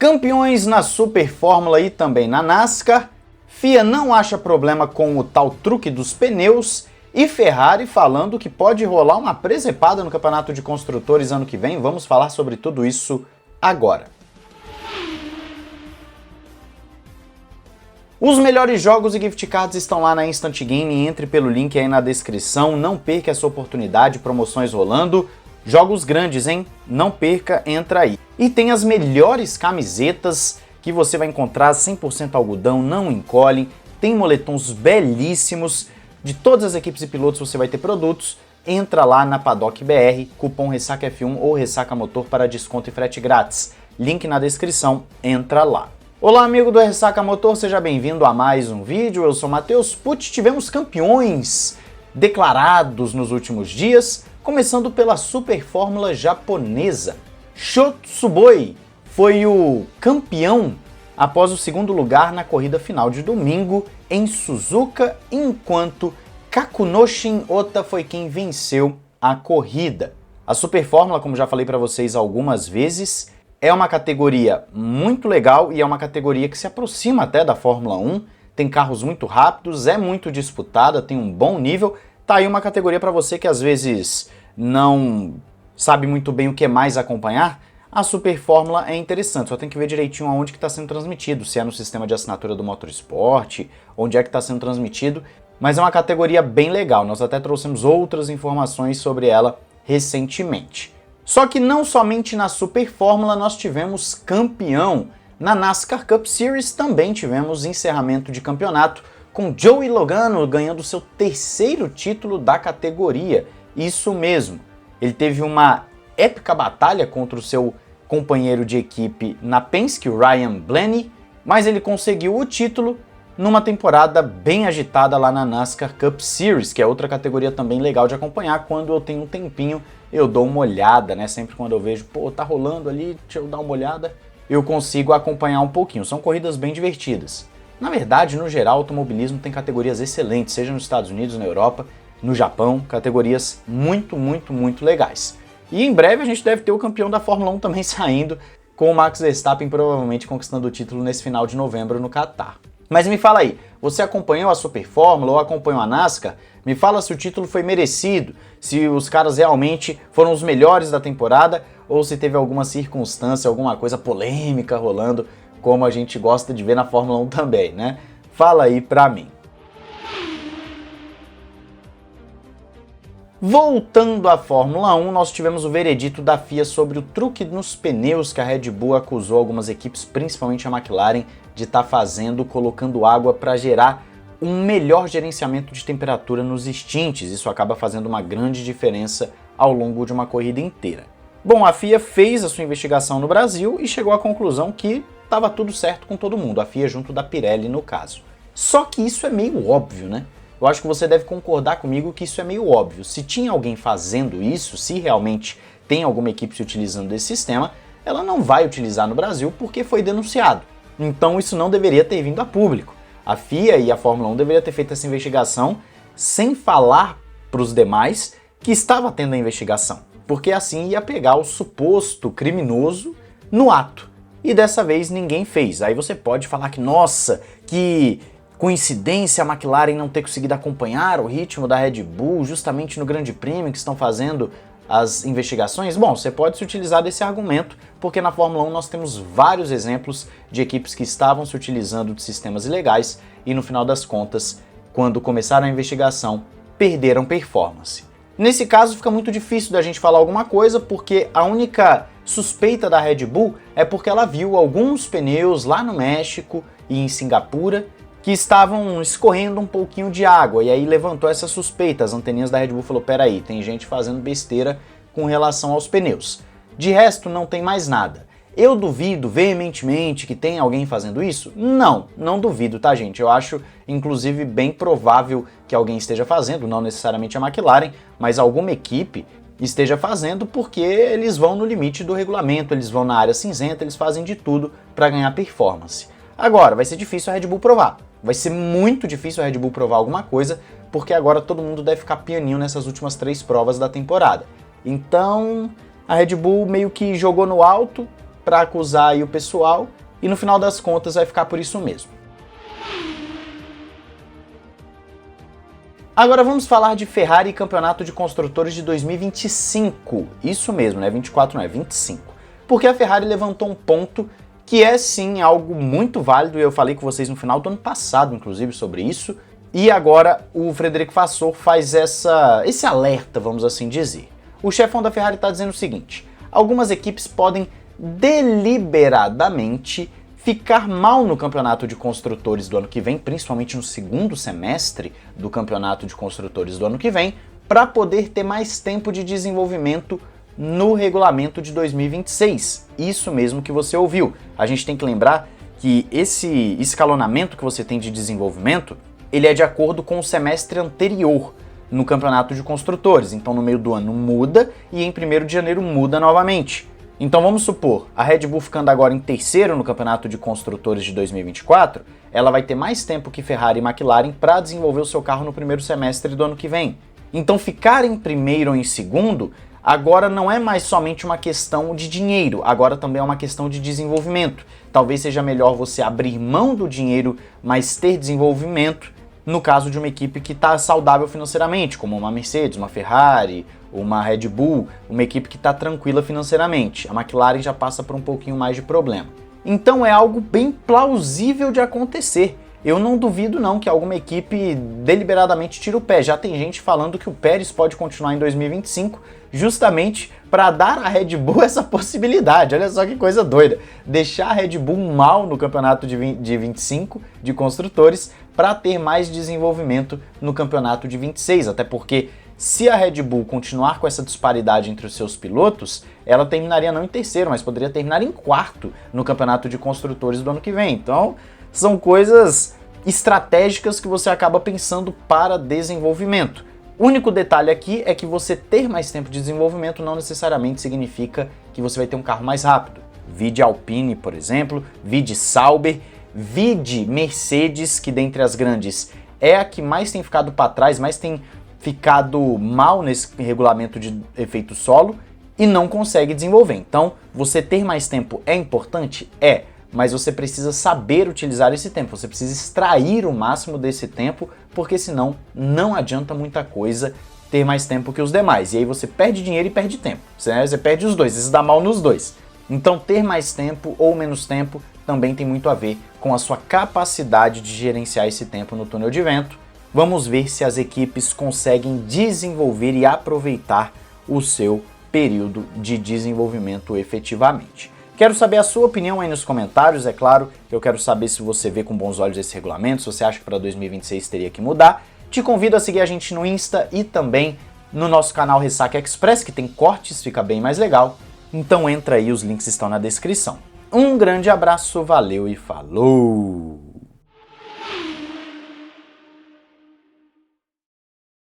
Campeões na Super Fórmula e também na NASCAR, FIA não acha problema com o tal truque dos pneus e Ferrari falando que pode rolar uma presepada no Campeonato de Construtores ano que vem. Vamos falar sobre tudo isso agora. Os melhores jogos e gift cards estão lá na Instant Game, entre pelo link aí na descrição, não perca essa oportunidade, promoções rolando. Jogos grandes, hein? Não perca, entra aí. E tem as melhores camisetas que você vai encontrar, 100% algodão, não encolhem. Tem moletons belíssimos. De todas as equipes e pilotos você vai ter produtos. Entra lá na Paddock BR, cupom RessacaF1 ou Ressaca Motor para desconto e frete grátis. Link na descrição, entra lá. Olá amigo do Ressaca Motor, seja bem-vindo a mais um vídeo. Eu sou Matheus Pucci. Tivemos campeões declarados nos últimos dias. Começando pela Super Fórmula japonesa. Sho Tsuboi foi o campeão após o segundo lugar na corrida final de domingo em Suzuka, enquanto Kakunoshin Ota foi quem venceu a corrida. A Super Fórmula, como já falei para vocês algumas vezes, é uma categoria muito legal e é uma categoria que se aproxima até da Fórmula 1. Tem carros muito rápidos, é muito disputada, tem um bom nível. Tá aí uma categoria para você que às vezes não sabe muito bem o que mais acompanhar. A Super Fórmula é interessante, só tem que ver direitinho aonde que está sendo transmitido, se é no sistema de assinatura do Motorsport, onde é que está sendo transmitido, mas é uma categoria bem legal, nós até trouxemos outras informações sobre ela recentemente. Só que não somente na Super Fórmula nós tivemos campeão, na NASCAR Cup Series também tivemos encerramento de campeonato, com Joey Logano ganhando seu terceiro título da categoria. Isso mesmo, ele teve uma épica batalha contra o seu companheiro de equipe na Penske, o Ryan Blaney, mas ele conseguiu o título numa temporada bem agitada lá na NASCAR Cup Series, que é outra categoria também legal de acompanhar. Quando eu tenho um tempinho, eu dou uma olhada, né? Sempre quando eu vejo, pô, tá rolando ali, deixa eu dar uma olhada, eu consigo acompanhar um pouquinho. São corridas bem divertidas. Na verdade, no geral, o automobilismo tem categorias excelentes, seja nos Estados Unidos, na Europa, no Japão, categorias muito legais. E em breve a gente deve ter o campeão da Fórmula 1 também saindo, com o Max Verstappen provavelmente conquistando o título nesse final de novembro no Catar. Mas me fala aí, você acompanhou a Super Fórmula ou acompanhou a NASCAR? Me fala se o título foi merecido, se os caras realmente foram os melhores da temporada ou se teve alguma circunstância, alguma coisa polêmica rolando, como a gente gosta de ver na Fórmula 1 também, né? Fala aí pra mim. Voltando à Fórmula 1, nós tivemos o veredito da FIA sobre o truque nos pneus que a Red Bull acusou algumas equipes, principalmente a McLaren, de estar fazendo, colocando água para gerar um melhor gerenciamento de temperatura nos extintes. Isso acaba fazendo uma grande diferença ao longo de uma corrida inteira. Bom, a FIA fez a sua investigação no Brasil e chegou à conclusão que estava tudo certo com todo mundo, a FIA junto da Pirelli no caso. Só que isso é meio óbvio, né? Eu acho que você deve concordar comigo que isso é meio óbvio. Se tinha alguém fazendo isso, se realmente tem alguma equipe se utilizando desse sistema, ela não vai utilizar no Brasil porque foi denunciado. Então isso não deveria ter vindo a público. A FIA e a Fórmula 1 deveriam ter feito essa investigação sem falar para os demais que estava tendo a investigação, porque assim ia pegar o suposto criminoso no ato. E dessa vez ninguém fez. Aí você pode falar que, nossa, que coincidência a McLaren não ter conseguido acompanhar o ritmo da Red Bull justamente no Grande Prêmio que estão fazendo as investigações. Bom, você pode se utilizar desse argumento, porque na Fórmula 1 nós temos vários exemplos de equipes que estavam se utilizando de sistemas ilegais e no final das contas, quando começaram a investigação, perderam performance. Nesse caso fica muito difícil da gente falar alguma coisa, porque a única suspeita da Red Bull é porque ela viu alguns pneus lá no México e em Singapura que estavam escorrendo um pouquinho de água, e aí levantou essa suspeita. As anteninhas da Red Bull falou, peraí, tem gente fazendo besteira com relação aos pneus. De resto, não tem mais nada. Eu duvido veementemente que tem alguém fazendo isso? Não duvido, tá gente? Eu acho, inclusive, bem provável que alguém esteja fazendo, não necessariamente a McLaren, mas alguma equipe esteja fazendo, porque eles vão no limite do regulamento, eles vão na área cinzenta, eles fazem de tudo para ganhar performance. Agora, vai ser difícil a Red Bull provar. Vai ser muito difícil a Red Bull provar alguma coisa, porque agora todo mundo deve ficar pianinho nessas últimas 3 provas da temporada. Então, a Red Bull meio que jogou no alto para acusar aí o pessoal e no final das contas vai ficar por isso mesmo. Agora vamos falar de Ferrari e Campeonato de Construtores de 2025. Isso mesmo, não é 24, não é 25. Porque a Ferrari levantou um ponto que é sim algo muito válido, e eu falei com vocês no final do ano passado, inclusive, sobre isso, e agora o Frederico Vasseur faz esse alerta, vamos assim dizer. O chefão da Ferrari está dizendo o seguinte: algumas equipes podem deliberadamente ficar mal no campeonato de construtores do ano que vem, principalmente no segundo semestre do campeonato de construtores do ano que vem, para poder ter mais tempo de desenvolvimento no regulamento de 2026. Isso mesmo que você ouviu. A gente tem que lembrar que esse escalonamento que você tem de desenvolvimento, ele é de acordo com o semestre anterior no campeonato de construtores. Então no meio do ano muda e em 1º de janeiro muda novamente. Então vamos supor, a Red Bull ficando agora em terceiro no campeonato de construtores de 2024, ela vai ter mais tempo que Ferrari e McLaren para desenvolver o seu carro no 1º semestre do ano que vem. Então ficar em primeiro ou em segundo agora não é mais somente uma questão de dinheiro, agora também é uma questão de desenvolvimento. Talvez seja melhor você abrir mão do dinheiro, mas ter desenvolvimento, no caso de uma equipe que está saudável financeiramente, como uma Mercedes, uma Ferrari, uma Red Bull, uma equipe que está tranquila financeiramente. A McLaren já passa por um pouquinho mais de problema. Então é algo bem plausível de acontecer. Eu não duvido não que alguma equipe deliberadamente tire o pé. Já tem gente falando que o Pérez pode continuar em 2025 justamente para dar à Red Bull essa possibilidade. Olha só que coisa doida. Deixar a Red Bull mal no campeonato de 25 de construtores para ter mais desenvolvimento no campeonato de 26. Até porque se a Red Bull continuar com essa disparidade entre os seus pilotos, ela terminaria não em terceiro, mas poderia terminar em quarto no campeonato de construtores do ano que vem. Então, são coisas estratégicas que você acaba pensando para desenvolvimento. O único detalhe aqui é que você ter mais tempo de desenvolvimento não necessariamente significa que você vai ter um carro mais rápido. Vide Alpine, por exemplo, vide Sauber, vide Mercedes, que dentre as grandes é a que mais tem ficado para trás, mais tem ficado mal nesse regulamento de efeito solo e não consegue desenvolver. Então, você ter mais tempo é importante? É, mas você precisa saber utilizar esse tempo, você precisa extrair o máximo desse tempo, porque senão não adianta muita coisa ter mais tempo que os demais. E aí você perde dinheiro e perde tempo, você perde os dois, isso dá mal nos dois. Então ter mais tempo ou menos tempo também tem muito a ver com a sua capacidade de gerenciar esse tempo no túnel de vento. Vamos ver se as equipes conseguem desenvolver e aproveitar o seu período de desenvolvimento efetivamente. Quero saber a sua opinião aí nos comentários, é claro, eu quero saber se você vê com bons olhos esse regulamento, se você acha que para 2026 teria que mudar. Te convido a seguir a gente no Insta e também no nosso canal Ressaca Express, que tem cortes, fica bem mais legal. Então entra aí, os links estão na descrição. Um grande abraço, valeu e falou!